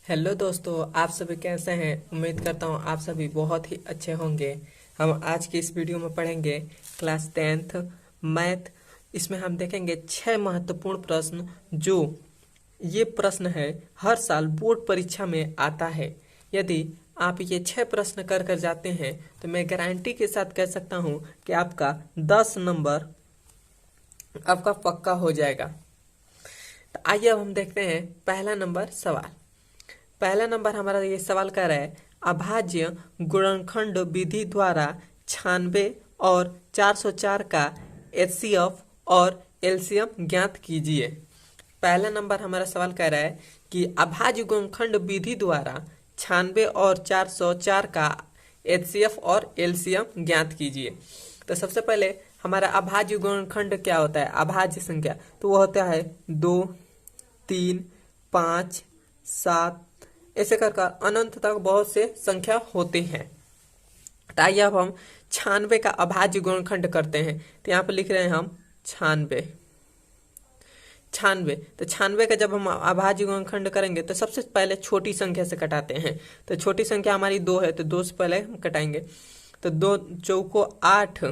Hello दोस्तों, आप सभी कैसे हैं। उम्मीद करता हूँ आप सभी बहुत ही अच्छे होंगे। हम आज की इस वीडियो में पढ़ेंगे क्लास 10th मैथ। इसमें हम देखेंगे 6 महत्वपूर्ण प्रश्न जो ये प्रश्न है हर साल बोर्ड परीक्षा में आता है। यदि आप ये 6 प्रश्न कर कर जाते हैं तो मैं गारंटी के साथ कह सकता हूँ कि आपका 10 नंबर आपका पक्का हो जाएगा। तो आइए अब हम देखते हैं पहला नंबर सवाल। पहला नंबर हमारा ये सवाल कर रहा है, अभाज्य गुणनखंड विधि द्वारा 96 और 404 का एचसीएफ और एलसीएम ज्ञात कीजिए। पहला नंबर हमारा सवाल कह रहा है कि अभाज्य गुणनखंड विधि द्वारा 96 और 404 का एचसीएफ और एलसीएम ज्ञात कीजिए। तो सबसे पहले हमारा अभाज्य गुणनखंड क्या होता है। अभाज्य संख्या तो वो होता है 2, 3, 5, 7, ऐसे कर अनंत तक बहुत से संख्या होते हैं। तो आइए अब हम 96 का अभाज्य गुणनखंड करते हैं। तो यहाँ पर लिख रहे हैं हम 96। तो 96 का जब हम अभाज्य गुणनखंड करेंगे तो सबसे पहले छोटी संख्या से कटाते हैं। तो छोटी संख्या हमारी 2 है, तो 2 से पहले हम कटाएंगे। तो 2 चौको 8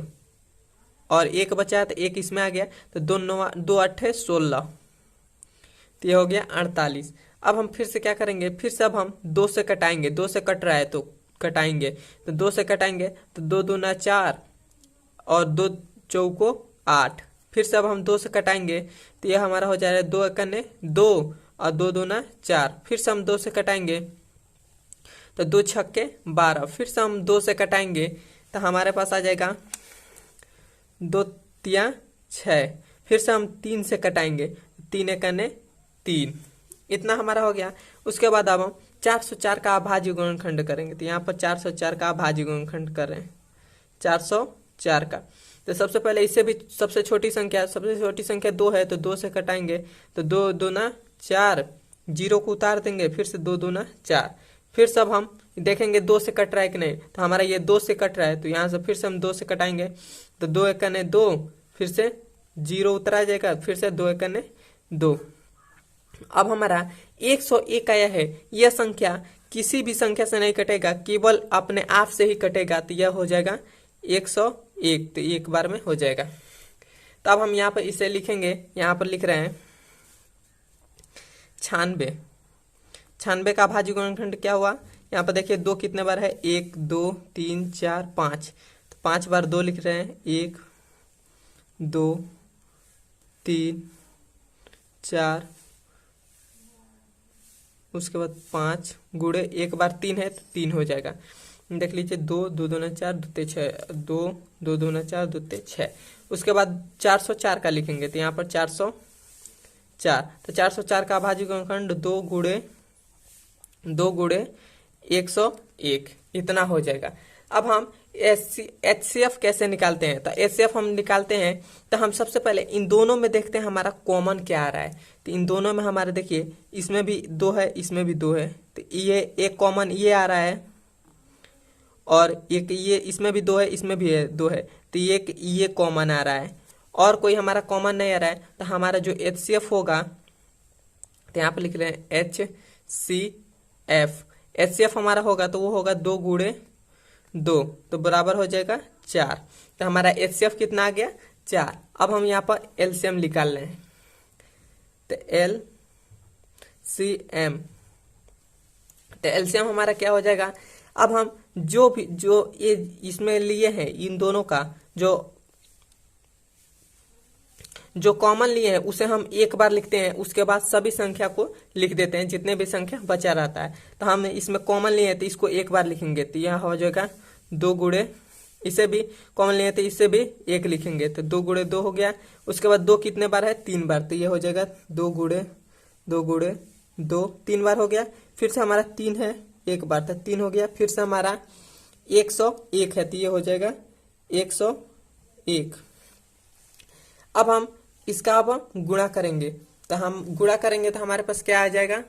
और 1 बचा है, तो 1 इसमें आ गया। तो 2 8 16, तो ये हो गया 48। अब हम फिर से क्या करेंगे, फिर से अब हम 2 से कटाएंगे। 2 से कट रहा है तो कटाएंगे। तो 2 से कटाएंगे तो 2 दूना 4 और 2 चौको 8। फिर से अब हम 2 से कटाएंगे तो ये हमारा हो जाएगा 2 एकने 2 और 2 दूना 4। फिर से हम 2 से कटाएंगे तो 2 छक्के 12। फिर से हम 2 से कटाएंगे तो हमारे पास आ जाएगा 2 तिया 6। फिर से हम 3 से कटाएंगे, 3 एकने 3। इतना हमारा हो गया। उसके बाद अब हम 404 का अभाज्य गुणनखंड करेंगे। तो यहाँ पर 404 का अभाज्य गुणनखंड कर रहे हैं 404 का। तो सबसे पहले इससे भी सबसे छोटी संख्या 2 है, तो 2 से कटाएंगे। तो 2 दूना 4, 0 को उतार देंगे। फिर से 2 दूना 4। फिर सब हम देखेंगे 2 से कट रहा है कि नहीं। तो हमारा ये 2 से कट रहा है, तो यहाँ से फिर से हम 2 से कटाएंगे। तो 2 एकने 2, फिर से 0 उतरा जाएगा। फिर से 2 एकने 2। अब हमारा 101 आया है। यह संख्या किसी भी संख्या से नहीं कटेगा, केवल अपने आप से ही कटेगा। तो यह हो जाएगा 101, तो एक बार में हो जाएगा। तो अब हम यहाँ पर इसे लिखेंगे। यहाँ पर लिख रहे हैं 96 का अभाज्य गुणनखंड क्या हुआ। यहाँ पर देखिए 2 कितने बार है, 1 2 3 4 5। तो 5 बार 2 लिख रहे हैं, 1 2 3 4। उसके बाद 5 गुणे 1 बार 3 है, तो 3 हो जाएगा। देख लीजिए 2 2 दूना 4 दूते 6, 2 2 दूना 4 दूते 6। उसके बाद 404 का लिखेंगे। तो यहाँ पर 404, तो 404 का अभाज्य गुणनखंड 2 गुणे 101, इतना हो जाएगा। अब हम एचसीएफ कैसे निकालते हैं। तो एचसीएफ हम निकालते हैं तो हम सबसे पहले इन दोनों में देखते हैं हमारा कॉमन क्या आ रहा है। तो इन दोनों में हमारे देखिए इसमें भी 2 है, इसमें भी 2 है। तो ये एक कॉमन ये आ रहा है, और एक ये इसमें भी 2 है, इसमें भी 2 है। तो ये कॉमन आ रहा है, और कोई हमारा कॉमन नहीं आ रहा है। तो हमारा जो एचसीएफ होगा, तो यहाँ पे लिख रहे हैं एचसीएफ। एचसीएफ हमारा होगा तो वो होगा 2 गुणे 2, तो बराबर हो जाएगा 4। तो हमारा एचसीएफ कितना आ गया, 4। अब हम यहाँ पर एलसीएम निकाल रहे हैं। तो एलसीएम, तो एलसीएम हमारा क्या हो जाएगा। अब हम जो ये इसमें लिए हैं, इन दोनों का जो कॉमन लिए हैं उसे हम एक बार लिखते हैं। उसके बाद सभी संख्या को लिख देते हैं, जितने भी संख्या बचा रहता है। तो हम इसमें कॉमन लिए हैं तो इसको एक बार लिखेंगे। तो यह हो जाएगा 2 गुणे, इसे भी कॉमन लिए तो इससे भी 1 लिखेंगे। तो 2 गुणे 2 हो गया। उसके बाद 2 कितने बार है, 3 बार। तो ये हो जाएगा 2 गुणे 2, 3 बार हो गया। फिर से हमारा 3 है, 1 बार था, 3 हो गया। फिर से हमारा 101 है, तो ये हो जाएगा 101। अब हम इसका अब गुणा करेंगे। तो हम गुणा करेंगे तो हमारे पास क्या आ जाएगा,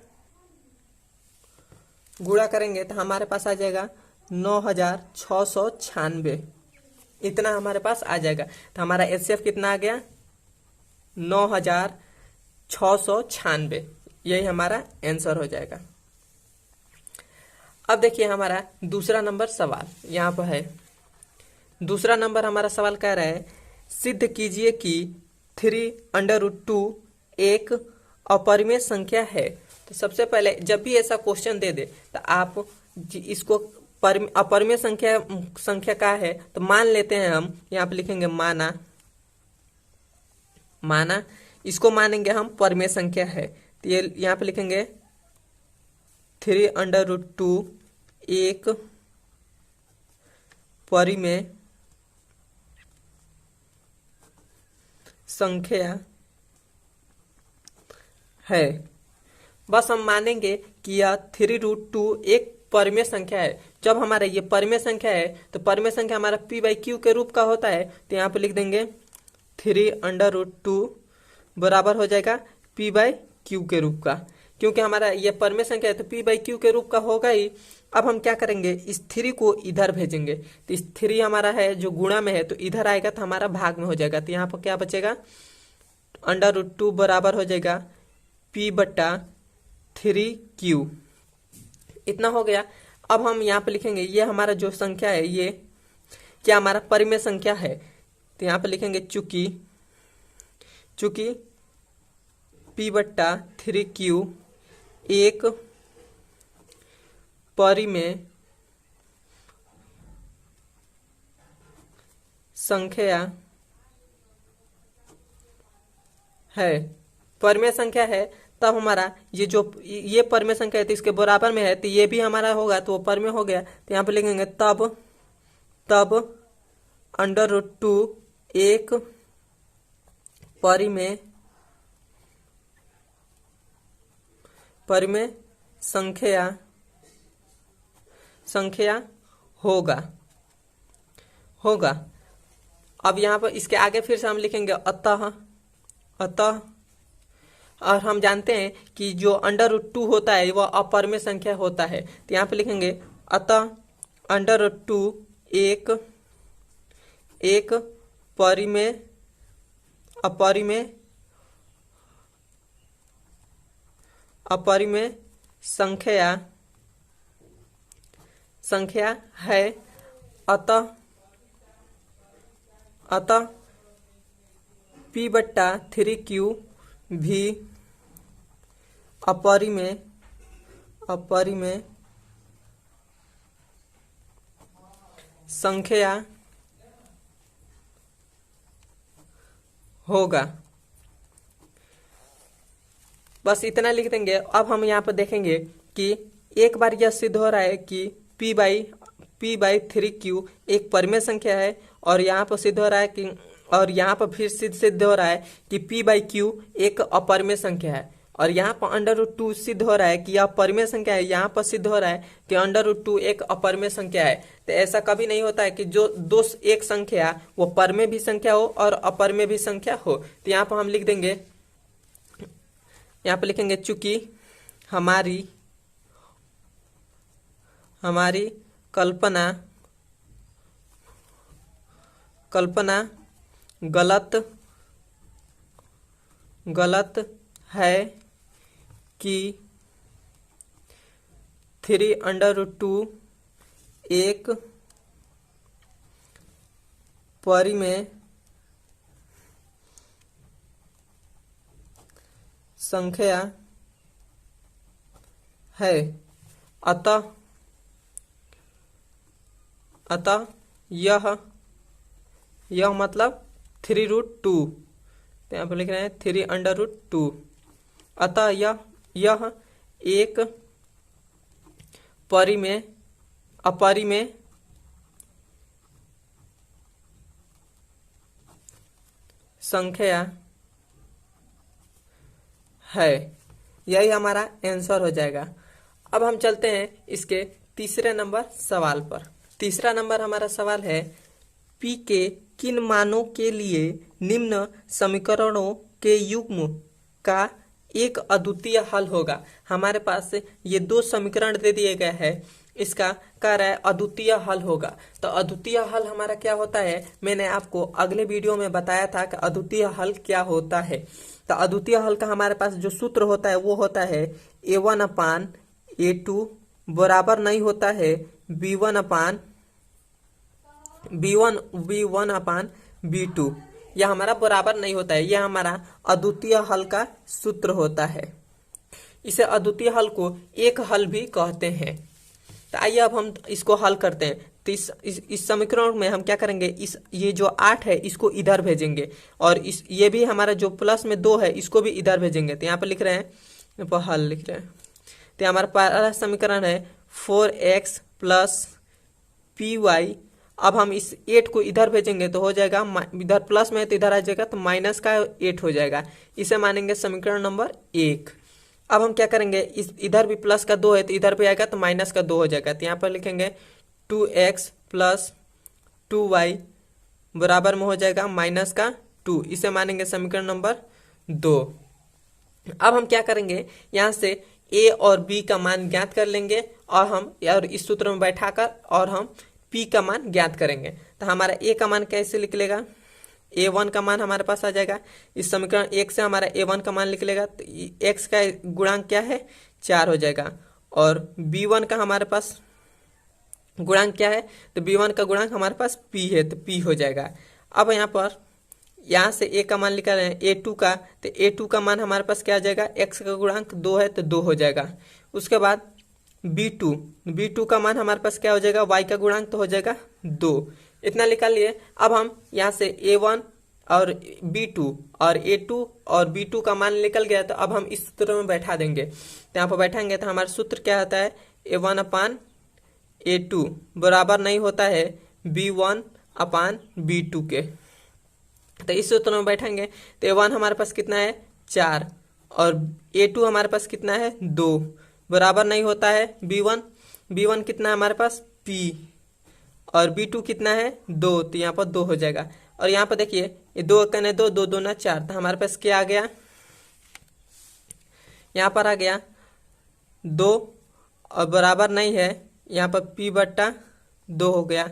गुणा करेंगे तो हमारे पास आ जाएगा 9696, इतना हमारे पास आ जाएगा। तो हमारा एचसीएफ कितना आ गया, 9696, यही हमारा आंसर हो जाएगा। अब देखिए हमारा दूसरा नंबर सवाल यहाँ पर है। दूसरा नंबर हमारा सवाल कह रहा है सिद्ध कीजिए कि 3√2 एक अपरिमेय संख्या है। तो सबसे पहले जब भी ऐसा क्वेश्चन दे दे तो आप इसको अपरिमेय संख्या का है तो मान लेते हैं। हम यहाँ पे लिखेंगे माना, माना इसको मानेंगे हम परिमेय संख्या है। तो ये यहाँ पे लिखेंगे 3√2 एक परिमेय संख्या है। बस हम मानेंगे कि यह 3√2 एक परिमेय संख्या है। जब हमारा ये परिमेय संख्या है तो परिमेय संख्या हमारा p/q के रूप का होता है। तो यहाँ पे लिख देंगे 3√2 बराबर हो जाएगा p/q के रूप का, क्योंकि हमारा ये परिमेय संख्या है तो p/q के रूप का होगा ही। अब हम क्या करेंगे, इस 3 को इधर भेजेंगे। तो इस 3 हमारा है जो गुणा में है तो इधर आएगा तो हमारा भाग में हो जाएगा। तो यहाँ पर क्या बचेगा, √2 बराबर हो जाएगा p/3q। इतना हो गया। अब हम यहाँ पे लिखेंगे ये हमारा जो संख्या है ये क्या हमारा परिमेय संख्या है। तो यहाँ पे लिखेंगे चूंकि p/3q एक परिमेय संख्या है, परिमेय संख्या है, तब हमारा ये जो ये परिमेय संख्या है तो इसके बराबर में है तो ये भी हमारा होगा तो वो परिमेय हो गया। तो यहाँ पे लिखेंगे तब √2 एक परिमेय संख्या होगा। अब यहाँ पर इसके आगे फिर से हम लिखेंगे अतः, और हम जानते हैं कि जो √2 होता है वह अपरिमेय संख्या होता है। तो यहाँ पे लिखेंगे अतः √2 एक अपरिमेय संख्या है। अतः p/3q भी अपरिमेय संख्या होगा। बस इतना लिख देंगे। अब हम यहाँ पर देखेंगे कि एक बार यह सिद्ध हो रहा है कि p/3q एक परिमेय संख्या है, और यहाँ पर सिद्ध हो रहा है कि, और यहाँ पर फिर सिद्ध हो रहा है कि p/q एक अपरिमेय संख्या है, और यहाँ पर √2 सिद्ध हो रहा है कि यह परिमेय संख्या है। यहाँ पर सिद्ध हो रहा है कि √2 एक अपरिमेय संख्या है। तो ऐसा कभी नहीं होता है कि जो दो एक संख्या वो परिमेय भी संख्या हो और अपरिमेय भी संख्या हो। तो यहाँ पर हम लिख देंगे, यहाँ पर लिखेंगे चूंकि हमारी कल्पना गलत है कि 3√2 एक परिमेय संख्या है। अतः यह मतलब 3√2, तो यहाँ पर लिख रहे हैं 3√2। अतः यह एक अपरिमेय संख्या है। यही हमारा आंसर हो जाएगा। अब हम चलते हैं इसके तीसरे नंबर सवाल पर। तीसरा नंबर हमारा सवाल है p के किन मानों के लिए निम्न समीकरणों के युग्म का एक अद्वितीय हल होगा। हमारे पास ये दो समीकरण दे दिए गए हैं, इसका कह रहा है अद्वितीय हल होगा। तो अद्वितीय हल हमारा क्या होता है, मैंने आपको अगले वीडियो में बताया था कि अद्वितीय हल क्या होता है। तो अद्वितीय हल का हमारे पास जो सूत्र होता है वो होता है a1/a2 बराबर नहीं होता है b1 अपान b2। यह हमारा बराबर नहीं होता है, यह हमारा अद्वितीय हल का सूत्र होता है। इसे अद्वितीय हल को एक हल भी कहते हैं। तो आइए अब हम इसको हल करते हैं। तो इस समीकरण में हम क्या करेंगे, ये जो 8 है इसको इधर भेजेंगे, और ये भी हमारा जो प्लस में 2 है इसको भी इधर भेजेंगे। तो यहाँ पर लिख रहे हैं, यहाँ पर हल लिख रहे हैं। तो हमारा पहला समीकरण है 4x प्लस py। अब हम इस 8 को इधर भेजेंगे तो हो जाएगा, इधर प्लस में है तो इधर आ जाएगा, तो माइनस का 8 हो जाएगा। इसे मानेंगे समीकरण नंबर 1। अब हम क्या करेंगे, इस इधर भी प्लस का 2 है तो इधर भी आएगा तो माइनस का 2 हो जाएगा। तो यहाँ पर लिखेंगे 2x प्लस 2y बराबर में हो जाएगा माइनस का 2। इसे मानेंगे समीकरण नंबर 2। अब हम क्या करेंगे, यहाँ से a और b का मान ज्ञात कर लेंगे, और इस सूत्र में बैठाकर और हम p का मान ज्ञात करेंगे। तो हमारा a का मान कैसे निकलेगा, a1 का मान हमारे पास आ जाएगा। इस समीकरण 1 से हमारा a1 का मान निकलेगा, तो x का गुणांक क्या है, 4 हो जाएगा। और b1 का हमारे पास गुणांक क्या है, तो b1 का गुणांक हमारे पास p है, तो p हो जाएगा। अब यहाँ से a का मान निकाल रहे हैं a2 का, तो a2 का मान हमारे पास क्या आ जाएगा, x का गुणांक 2 है तो 2 हो जाएगा। उसके बाद b2 का मान हमारे पास क्या हो जाएगा, y का गुणांक तो हो जाएगा 2। इतना निकाल लिए। अब हम यहाँ से a1 और b2 और a2 और b2 का मान निकल गया, तो अब हम इस सूत्र में बैठा देंगे। तो यहाँ पर बैठाएंगे तो हमारा सूत्र क्या होता है, a1 अपान a2 बराबर नहीं होता है b1 अपान b2 के। तो इस सूत्र में बैठेंगे तो a1 हमारे पास कितना है, 4, और a2 हमारे पास कितना है, 2, बराबर नहीं होता है b1 कितना है हमारे पास, p, और b2 कितना है, 2। तो यहाँ पर 2 हो जाएगा। और यहाँ पर देखिए, ये 2 कने 2, 2 दूना 4, तो हमारे पास क्या आ गया, यहाँ पर आ गया 2, और बराबर नहीं है, यहाँ पर p बट्टा 2 हो गया।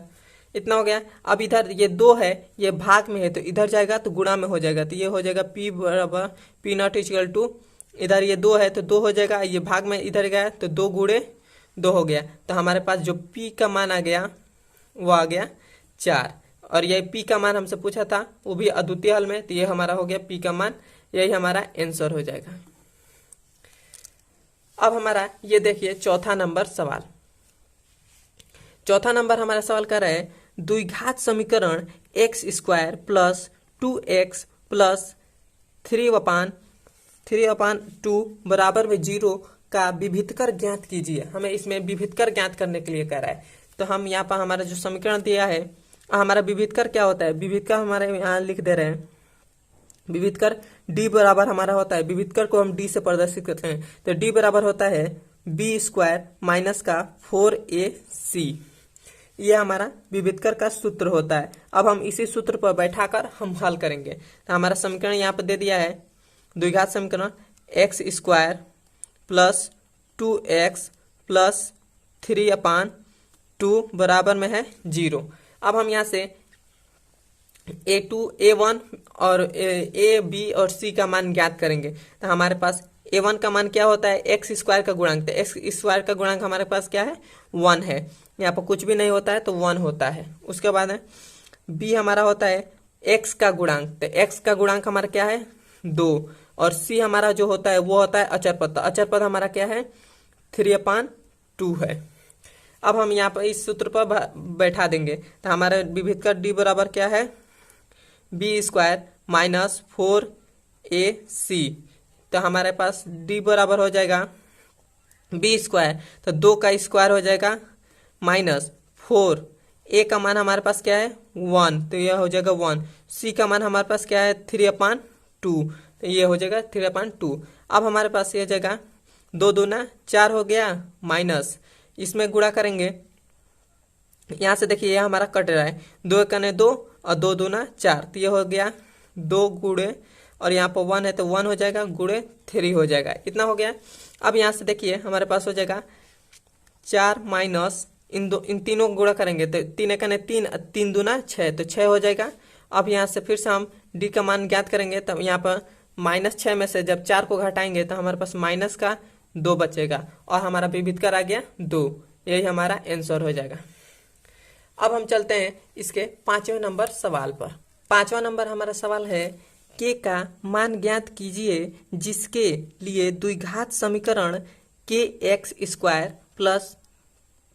इतना हो गया। अब इधर ये 2 है, ये भाग में है तो इधर जाएगा तो गुणा में हो जाएगा, तो ये हो जाएगा p बराबर p नॉट इक्वल टू, इधर ये 2 है तो 2 हो जाएगा, ये भाग में इधर गया तो 2 गुणे 2 हो गया। तो हमारे पास जो p का मान आ गया वो आ गया 4, और ये p का मान हमसे पूछा था वो भी अद्वितीय हल में, तो ये हमारा हो गया p का मान, यही हमारा आंसर हो जाएगा। अब हमारा ये देखिए चौथा नंबर सवाल। चौथा नंबर हमारा सवाल कर रहा है, द्विघात समीकरण x square plus 2x plus 3/2 बराबर में 0 का विभितकर ज्ञात कीजिए। हमें इसमें विभितकर ज्ञात करने के लिए कह रहा है। तो हम यहाँ पर हमारा जो समीकरण दिया है, हमारा विभितकर क्या होता है, विभितकर हमारे यहाँ लिख दे रहे हैं, विभितकर d बराबर हमारा होता है, विभितकर को हम d से प्रदर्शित करते हैं, तो d बराबर होता है b स्क्वायर माइनस का 4ac। ये हमारा विभितकर का सूत्र होता है। अब हम इसी सूत्र पर बैठाकर हम हल करेंगे। तो हमारा समीकरण यहाँ पर दे दिया है, द्विघात समीकरण x square plus 2x plus 3/2 बराबर में है 0। अब हम यहाँ से a2, a1 और a, b और c का मान ज्ञात करेंगे। तो हमारे पास a1 का मान क्या होता है, x स्क्वायर का गुणांक। तो x स्क्वायर का गुणांक हमारे पास क्या है, 1 है। यहाँ पर कुछ भी नहीं होता है तो 1 होता है। उसके बाद है b हमारा होता है x का गुणांक। तो x का गुणांक हमारा क्या है, 2, और c हमारा जो होता है वो होता है अचर पद। तो अचर पद हमारा क्या है, 3/2 है। अब हम यहाँ पर इस सूत्र पर बैठा देंगे। तो हमारा विभितकर d बराबर क्या है, b स्क्वायर माइनस 4ac। तो हमारे पास d बराबर हो जाएगा b स्क्वायर, तो 2 का स्क्वायर हो जाएगा माइनस 4, a का मान हमारे पास क्या है 1, तो यह हो जाएगा 1। c का मान हमारे पास क्या है 3/2, तो ये हो जाएगा 3/2। अब हमारे पास ये जाएगा 2 दूना 4 हो गया, माइनस इसमें गुणा करेंगे। यहाँ से देखिए यह हमारा कट रहा है, 2 कने 2 और 2 दूना 4, तो ये हो गया 2 गुणे, और यहाँ पर 1 है तो 1 हो जाएगा, गुणे 3 हो जाएगा। इतना हो गया। अब यहाँ से देखिए हमारे पास हो जाएगा 4 माइनस इन तीनों को गुणा करेंगे तो 3 कने 3, 3 दूना 6, तो 6 हो जाएगा। अब यहाँ से फिर से हम d का मान ज्ञात करेंगे। तब यहाँ पर -6 में से जब 4 को घटाएंगे तो हमारे पास माइनस का 2 बचेगा और हमारा विविध कर आ गया 2। यही हमारा आंसर हो जाएगा। अब हम चलते हैं इसके 5वें नंबर सवाल पर। 5वां नंबर हमारा सवाल है के का मान ज्ञात कीजिए जिसके लिए द्विघात समीकरण के x square plus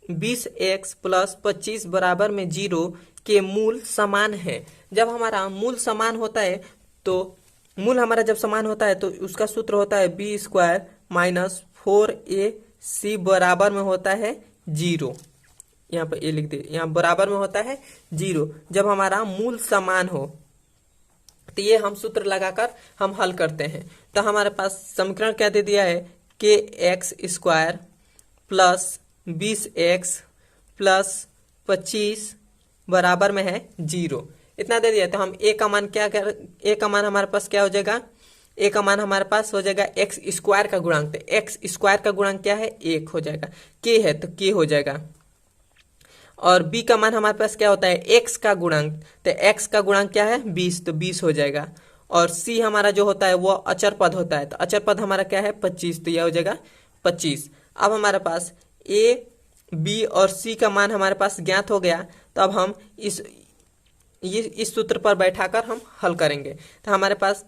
20x plus 25 बराबर में 0 के मूल समान है। जब हमारा मूल समान होता है तो मूल हमारा जब समान होता है तो उसका सूत्र होता है बी स्क्वायर माइनस 4ac बराबर में होता है 0। यहाँ पर ए लिख दे, यहाँ बराबर में होता है 0। जब हमारा मूल समान हो तो ये हम सूत्र लगाकर हम हल करते हैं। तो हमारे पास समीकरण क्या दे दिया है के x square plus 20x plus 25 बराबर में है 0, इतना दे दिया। तो हम ए का मान क्या कर, ए का मान हमारे पास क्या हो जाएगा, ए का मान हमारे पास हो जाएगा एक्स स्क्वायर का गुणांक। तो एक्स स्क्वायर का गुणांक क्या है 1 हो जाएगा। के है तो के हो जाएगा। और बी का मान हमारे पास क्या होता है एक्स का गुणांक। तो एक्स का गुणांक क्या है 20, तो 20 हो जाएगा। और सी हमारा जो होता है वो अचर पद होता है। तो अचर पद हमारा क्या है 25, तो यह हो जाएगा 25। अब हमारे पास ए बी और सी का मान हमारे पास ज्ञात हो गया। तो अब हम इस सूत्र पर बैठाकर हम हल करेंगे। तो हमारे पास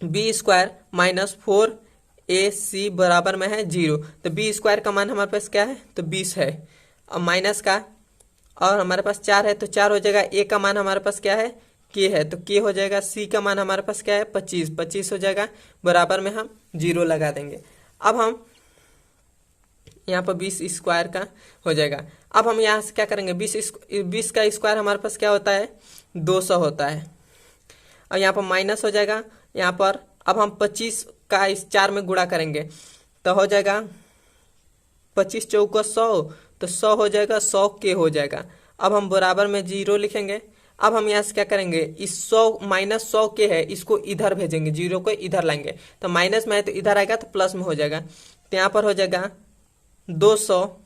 बी स्क्वायर माइनस 4ac बराबर में है 0। तो बी स्क्वायर का मान हमारे पास क्या है तो 20 है और माइनस का, और हमारे पास 4 है तो 4 हो जाएगा। ए का मान हमारे पास क्या है के है तो के हो जाएगा। सी का मान हमारे पास क्या है 25 हो जाएगा। बराबर में हम 0 लगा देंगे। अब हम यहाँ पर 20 स्क्वायर का हो जाएगा। अब हम यहाँ से क्या करेंगे 20 का स्क्वायर हमारे पास क्या होता है 200 होता है। और यहाँ पर माइनस हो जाएगा यहाँ पर। अब हम 25 का इस 4 में गुणा करेंगे तो हो जाएगा 25 चौका 100, तो 100 हो जाएगा, 100 के हो जाएगा। अब हम बराबर में 0 लिखेंगे। अब हम यहाँ से क्या करेंगे इस 100 माइनस 100 के है इसको इधर भेजेंगे, 0 को इधर लाएंगे। तो माइनस में है तो इधर आएगा तो प्लस में हो जाएगा। तो यहाँ पर हो जाएगा 200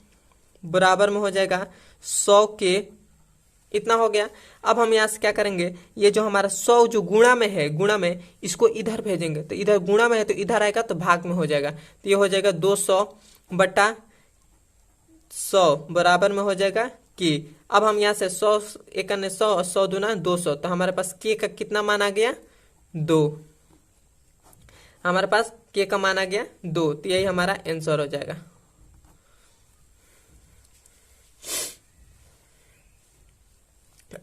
बराबर में हो जाएगा 100 के, इतना हो गया। अब हम यहाँ से क्या करेंगे ये जो हमारा 100 जो गुणा में है, गुणा में इसको इधर भेजेंगे। तो इधर गुणा में है तो इधर आएगा तो भाग में हो जाएगा। तो ये हो जाएगा 200 बटा 100 बराबर में हो जाएगा कि। अब हम यहाँ से 100 एक 100 और 100 दूना 200, तो हमारे पास के का कितना मान आ गया 2। हमारे पास के का मान आ गया 2, तो यही हमारा आंसर हो जाएगा।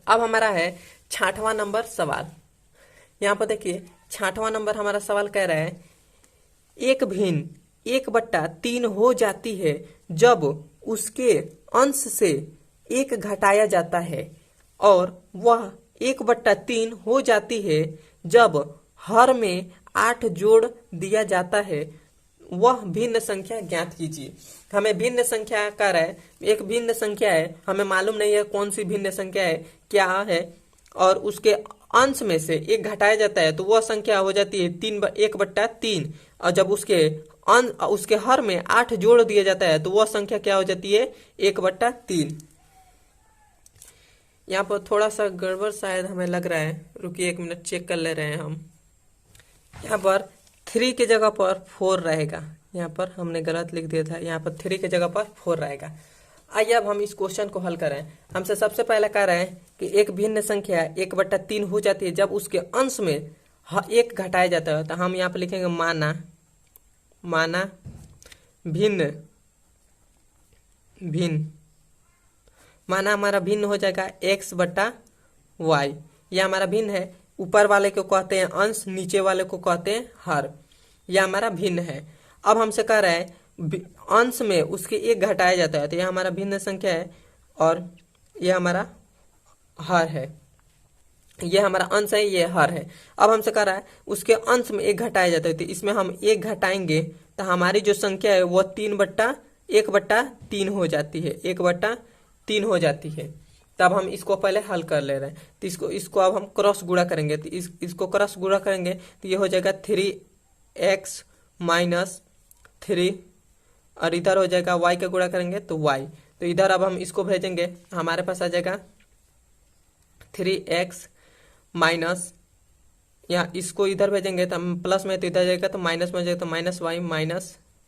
अब हमारा है 6वां नंबर सवाल। यहाँ पर देखिए 6वां नंबर हमारा सवाल कह रहा है एक भिन्न 1/3 हो जाती है जब उसके अंश से 1 घटाया जाता है, और वह 1/3 हो जाती है जब हर में 8 जोड़ दिया जाता है। वह भिन्न संख्या ज्ञात कीजिए। हमें भिन्न संख्या का है, एक भिन्न संख्या है, हमें मालूम नहीं है कौन सी भिन्न संख्या है क्या है, और उसके अंश में से 1 घटाया जाता है तो वह संख्या हो जाती है 1/3। और जब उसके हर में 8 जोड़ दिया जाता है तो वह संख्या क्या हो जाती है 1/3। यहाँ पर थोड़ा सा गड़बड़ शायद हमें लग रहा है, रुकिए 1 मिनट चेक कर ले रहे हैं हम। यहाँ पर 3 की जगह पर 4 रहेगा, यहाँ पर हमने गलत लिख दिया था, यहाँ पर 3 की जगह पर 4 रहेगा। आइए अब हम इस क्वेश्चन को हल करें। हमसे सबसे पहले कह रहे हैं कि एक भिन्न संख्या 1/3 हो जाती है जब उसके अंश में 1 घटाया जाता है। तो हम यहाँ पर लिखेंगे माना भिन्न माना हमारा भिन्न हो जाएगा x/y। यह हमारा भिन्न है। ऊपर वाले को कहते हैं अंश, नीचे वाले को कहते हैं हर। यह हमारा भिन्न है। अब हमसे कह रहा है अंश में उसके 1 घटाया जाता है, तो यह हमारा भिन्न संख्या है और यह हमारा हर है। यह हमारा अंश है, यह हर है। अब हमसे कह रहा है उसके अंश में 1 घटाया जाता है, तो इसमें हम 1 घटाएंगे तो हमारी जो संख्या है वह 1/3 हो जाती है, 1/3 हो जाती है। तब हम इसको पहले हल कर ले रहे हैं। तो इसको अब हम क्रॉस गुणा करेंगे। तो इसको क्रॉस गुणा करेंगे तो ये हो जाएगा 3x - 3, और इधर हो जाएगा y का गुणा करेंगे तो y। तो इधर अब हम इसको भेजेंगे, हमारे पास आ जाएगा 3x माइनस, यहाँ इसको इधर भेजेंगे तो हम प्लस में, तो इधर जाएगा तो माइनस में हो जाएगा तो -y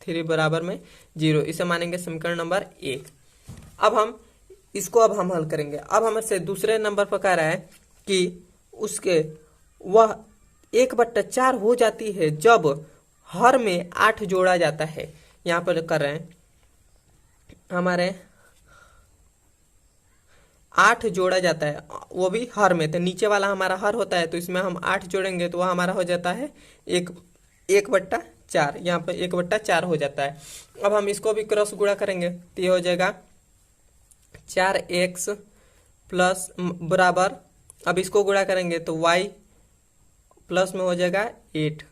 3 बराबर में 0। इसे मानेंगे समीकरण नंबर 1। अब हम हल करेंगे। अब हमसे दूसरे नंबर पर कह रहा है कि उसके वह 1/4 हो जाती है जब हर में 8 जोड़ा जाता है। यहाँ पर कर रहे हैं हमारे 8 जोड़ा जाता है, वो भी हर में। तो नीचे वाला हमारा हर होता है, तो इसमें हम 8 जोड़ेंगे तो वह हमारा हो जाता है 1/4। यहाँ पर 1/4 हो जाता है। अब हम इसको भी क्रॉस गुणा करेंगे तो ये हो जाएगा 4x प्लस बराबर, अब इसको गुणा करेंगे तो y प्लस में हो जाएगा 8।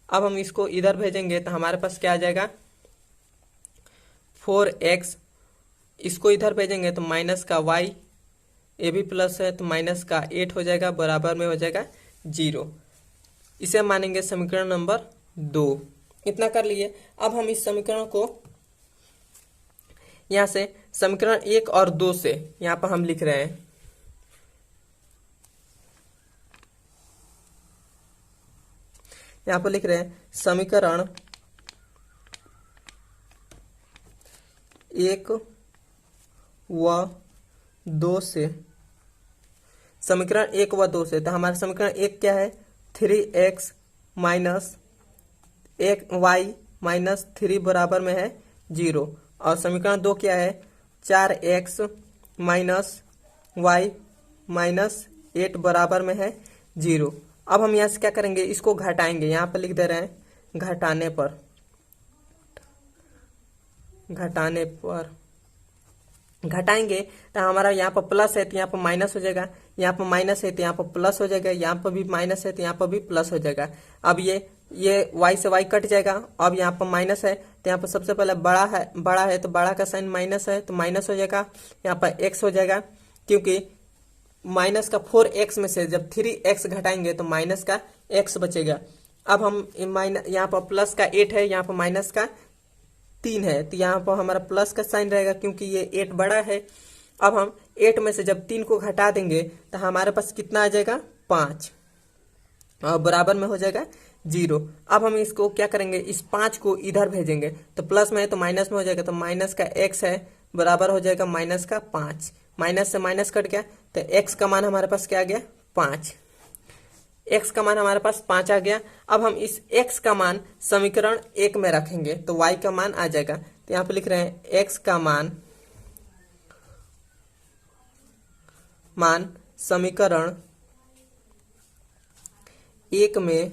अब हम इसको इधर भेजेंगे तो हमारे पास क्या आ जाएगा 4x। इसको इधर भेजेंगे तो माइनस का y, ये भी प्लस है तो माइनस का 8 हो जाएगा, बराबर में हो जाएगा 0। इसे मानेंगे समीकरण नंबर 2। इतना कर लिए। अब हम इस समीकरण को यहाँ से समीकरण 1 और 2 से यहाँ पर हम लिख रहे हैं यहाँ पर लिख रहे हैं समीकरण 1 व 2 से। समीकरण 1 व 2 से तो हमारा समीकरण 1 क्या है 3x माइनस 1y माइनस 3 बराबर में है 0। और समीकरण 2 क्या है 4x माइनस y माइनस 8 बराबर में है 0। अब हम यहाँ से क्या करेंगे, इसको घटाएंगे। यहाँ पर लिख दे रहे हैं घटाने पर घटाएंगे तो हमारा यहाँ पर प्लस है तो यहाँ पर माइनस हो जाएगा, यहाँ पर माइनस है तो यहाँ पर प्लस हो जाएगा, यहाँ पर भी माइनस है तो यहाँ पर भी प्लस हो जाएगा। अब ये y से y कट जाएगा। अब यहाँ पर माइनस है तो यहाँ पर सबसे पहले बड़ा है तो बड़ा का साइन माइनस है तो माइनस हो जाएगा, यहाँ पर x हो जाएगा, क्योंकि माइनस का 4x में से जब 3x घटाएंगे तो माइनस का x बचेगा। अब हम यहाँ पर प्लस का 8 है, यहाँ पर माइनस का 3 है तो यहाँ पर हमारा प्लस का साइन रहेगा, क्योंकि ये 8 बड़ा है। अब हम 8 में से जब 3 को घटा देंगे तो हमारे पास कितना आ जाएगा 5, और बराबर में हो जाएगा 0। अब हम इसको क्या करेंगे, इस 5 को इधर भेजेंगे तो प्लस में है तो माइनस में हो जाएगा, तो माइनस का x है बराबर हो जाएगा माइनस का 5। माइनस से माइनस कट गया तो x का मान हमारे पास क्या आ गया 5। x का मान हमारे पास 5 आ गया। अब हम इस x का मान समीकरण 1 में रखेंगे तो y का मान आ जाएगा। तो यहाँ पे लिख रहे हैं x का मान समीकरण 1 में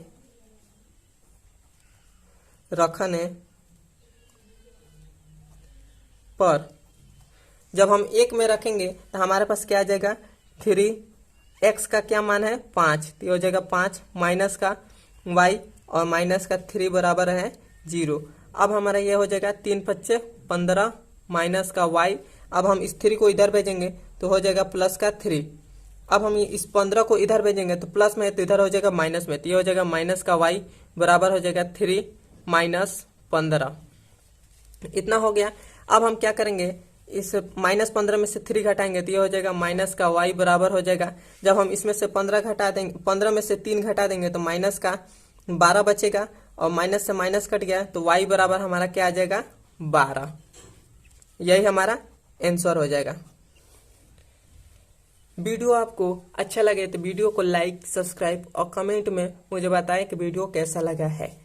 रखने पर, जब हम 1 में रखेंगे तो हमारे पास क्या आ जाएगा 3x का क्या मान है 5, तो हो जाएगा 5 माइनस का y और माइनस का 3 बराबर है 0। अब हमारा ये हो जाएगा 3×5 15 माइनस का y। अब हम इस 3 को इधर भेजेंगे तो हो जाएगा प्लस का 3। अब हम इस 15 को इधर भेजेंगे तो प्लस में है तो इधर हो जाएगा माइनस में, तो ये हो जाएगा माइनस का y बराबर हो जाएगा 3 माइनस 15। इतना हो गया। अब हम क्या करेंगे, इस माइनस 15 में से 3 घटाएंगे तो ये हो जाएगा माइनस का y बराबर हो जाएगा, जब हम इसमें से 15 घटा देंगे, 15 में से 3 घटा देंगे तो माइनस का 12 बचेगा, और माइनस से माइनस कट गया तो y बराबर हमारा क्या आ जाएगा 12। यही हमारा आंसर हो जाएगा। वीडियो आपको अच्छा लगे तो वीडियो को लाइक, सब्सक्राइब और कमेंट में मुझे बताएं कि वीडियो कैसा लगा है।